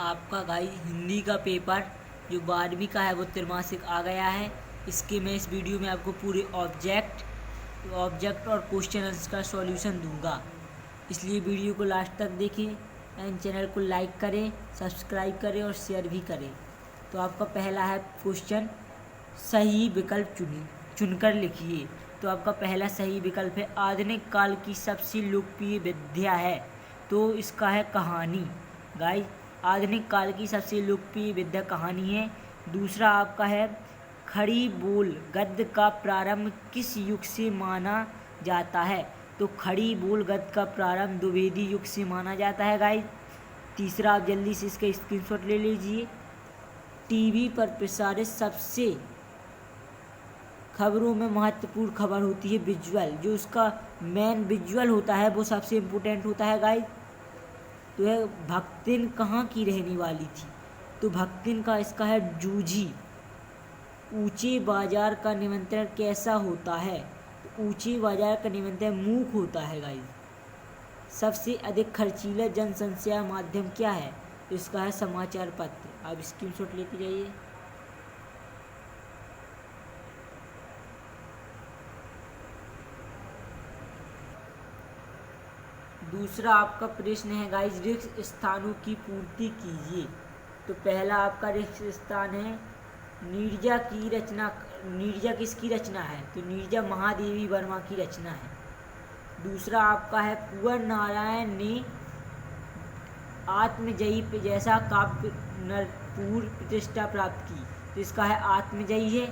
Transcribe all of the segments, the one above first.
आपका गाइस हिंदी का पेपर जो 12वीं का है वो त्रैमासिक आ गया है। इसके मैं इस वीडियो में आपको पूरे ऑब्जेक्ट और क्वेश्चन आंसर का सॉल्यूशन दूंगा, इसलिए वीडियो को लास्ट तक देखें एंड चैनल को लाइक करें, सब्सक्राइब करें और शेयर भी करें। तो आपका पहला है क्वेश्चन, सही विकल्प चुनकर लिखिए। तो आपका पहला सही विकल्प है आधुनिक काल की सबसे लोकप्रिय विद्या है, तो इसका है कहानी। गाइस आधुनिक काल की सबसे लोकप्रिय विद्या कहानी है। दूसरा आपका है खड़ी बोल गद्य का प्रारंभ किस युग से माना जाता है, तो खड़ी बोल गद्य का प्रारंभ द्विवेदी युग से माना जाता है गाइस। तीसरा आप जल्दी से इसका स्क्रीनशॉट ले लीजिए। टीवी पर प्रसारित सबसे खबरों में महत्वपूर्ण खबर होती है विजुअल, जो उसका मेन विजुअल होता है वो सबसे इम्पोर्टेंट होता है गाइस। तो यह भक्तिन कहाँ की रहने वाली थी, तो भक्तिन का इसका है जूझी। ऊंचे बाजार का निमंत्रण कैसा होता है, तो ऊंचे बाजार का निमंत्रण मूक होता है गाइस। सबसे अधिक खर्चीला जनसंचार माध्यम क्या है, तो इसका है समाचार पत्र। आप स्क्रीनशॉट लेते जाइए। दूसरा आपका प्रश्न है गाइस, रिक्त स्थानों की पूर्ति कीजिए। तो पहला आपका रिक्त स्थान है नीरजा की रचना। नीरजा किसकी रचना है, तो नीरजा महादेवी वर्मा की रचना है। दूसरा आपका है कुंवर नारायण ने आत्मजयी जैसा काव्य पूर्व प्रतिष्ठा प्राप्त की, तो इसका है आत्मजयी है।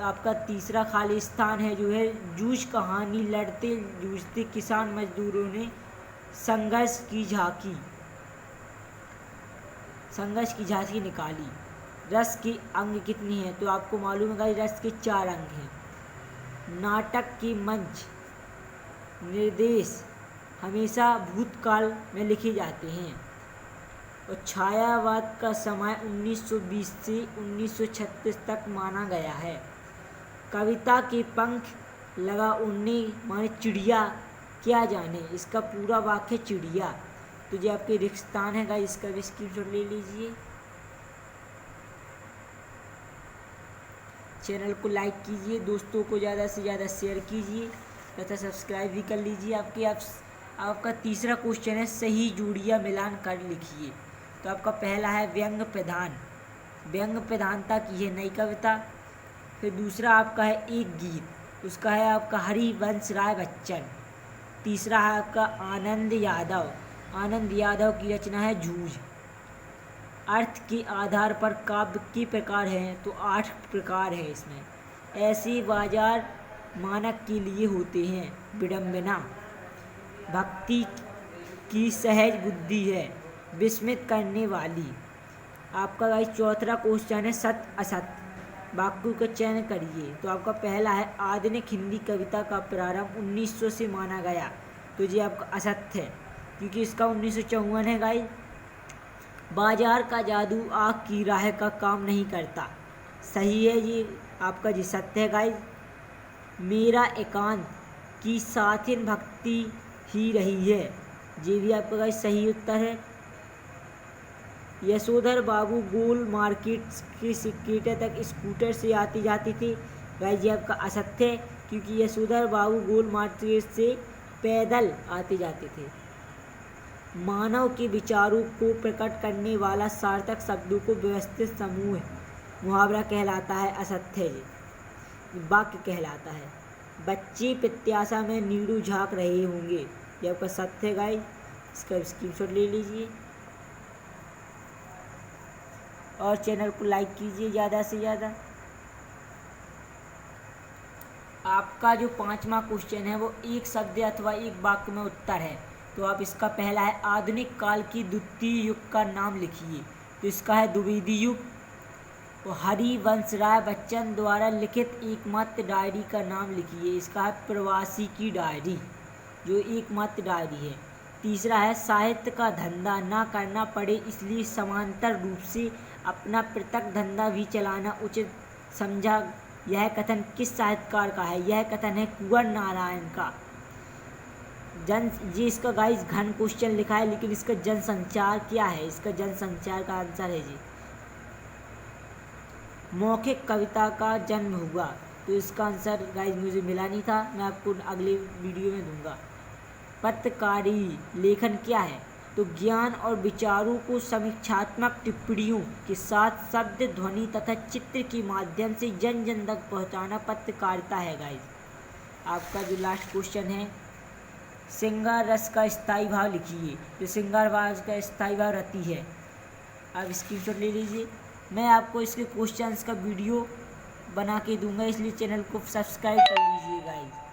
आपका तीसरा खाली स्थान है जो है जूझ कहानी, लड़ते जूझते किसान मजदूरों ने संघर्ष की झांकी निकाली। रस के अंग कितने हैं, तो आपको मालूम है रस के 4 अंग हैं। नाटक के मंच निर्देश हमेशा भूतकाल में लिखे जाते हैं और छायावाद का समय 1920 से 1936 तक माना गया है। कविता के पंख लगा उड़ने माने चिड़िया क्या जाने, इसका पूरा वाक्य चिड़िया। तो जो आपके रिक्त स्थान है गाइस, इसका भी स्क्रीनशॉट ले लीजिए। चैनल को लाइक कीजिए, दोस्तों को ज़्यादा से ज़्यादा शेयर कीजिए तथा सब्सक्राइब भी कर लीजिए। आपका तीसरा क्वेश्चन है सही जोड़ियाँ मिलान कर लिखिए। तो आपका पहला है व्यंग प्रधान, व्यंग प्रधानता की है नई कविता। फिर दूसरा आपका है एक गीत, उसका है आपका हरिवंश राय बच्चन। तीसरा है आपका आनंद यादव, आनंद यादव की रचना है जूझ। अर्थ के आधार पर काव्य के प्रकार हैं, तो 8 प्रकार है इसमें। ऐसे बाजार मानक के लिए होते हैं विडंबना, भक्ति की सहज बुद्धि है विस्मित करने वाली। आपका गाइस चौथा क्वेश्चन है सत्य असत्य, वाक्यों का चयन करिए। तो आपका पहला है आधुनिक हिंदी कविता का प्रारंभ 1900 से माना गया, तो ये आपका असत्य है क्योंकि इसका 1954 है गाइस। बाजार का जादू आँख की राह का काम नहीं करता, सही है ये आपका जी सत्य है गाइस। मेरा एकांत की साथिन भक्ति ही रही है, ये भी आपका गाइस सही उत्तर है। यशोधर बाबू गोल मार्केट के सिक्केटर तक स्कूटर से आते जाते थे, गाइस ये आपका असत्य है क्योंकि यशोधर बाबू गोल मार्केट से पैदल आते जाते थे। मानव के विचारों को प्रकट करने वाला सार्थक शब्दों को व्यवस्थित समूह मुहावरा कहलाता है, असत्य है वाक्य कहलाता है। बच्चे प्रत्याशा में नीड़ू झाँक रहे होंगे, ये आपका सत्य है गाइस, इसका स्क्रीनशॉट ले लीजिए और चैनल को लाइक कीजिए ज़्यादा से ज़्यादा। आपका जो 5वां क्वेश्चन है वो एक शब्द अथवा एक वाक्य में उत्तर है। तो आप इसका पहला है आधुनिक काल की द्वितीय युग का नाम लिखिए, तो इसका है द्विवेदी युग। तो हरिवंश राय बच्चन द्वारा लिखित एकमात्र डायरी का नाम लिखिए, इसका है प्रवासी की डायरी, जो एकमात्र डायरी है। तीसरा है साहित्य का धंधा ना करना पड़े इसलिए समांतर रूप से अपना पृथक धंधा भी चलाना उचित समझा, यह कथन किस साहित्यकार का है, यह कथन है कुंवर नारायण का। ये इसका गाइस घन क्वेश्चन लिखा है, लेकिन इसका जनसंचार क्या है? इसका जनसंचार का आंसर है जी मौखिक कविता का जन्म हुआ। तो इसका आंसर गाइस मुझे मिला नहीं था, मैं आपको अगले वीडियो में दूंगा। पत्रकारी लेखन क्या है? तो ज्ञान और विचारों को समीक्षात्मक टिप्पणियों के साथ शब्द, ध्वनि तथा चित्र के माध्यम से जन जन तक पहुँचाना पत्रकारिता है गाइस। आपका जो लास्ट क्वेश्चन है, श्रृंगार रस का स्थायी भाव लिखिए। तो श्रृंगार रस का स्थायी भाव रति है। आप स्क्रीनशॉट ले लीजिए। मैं आपको इसके क्वेश्चंस का वीडियो बना के दूंगा, इसलिए चैनल को सब्सक्राइब कर लीजिए गाइस।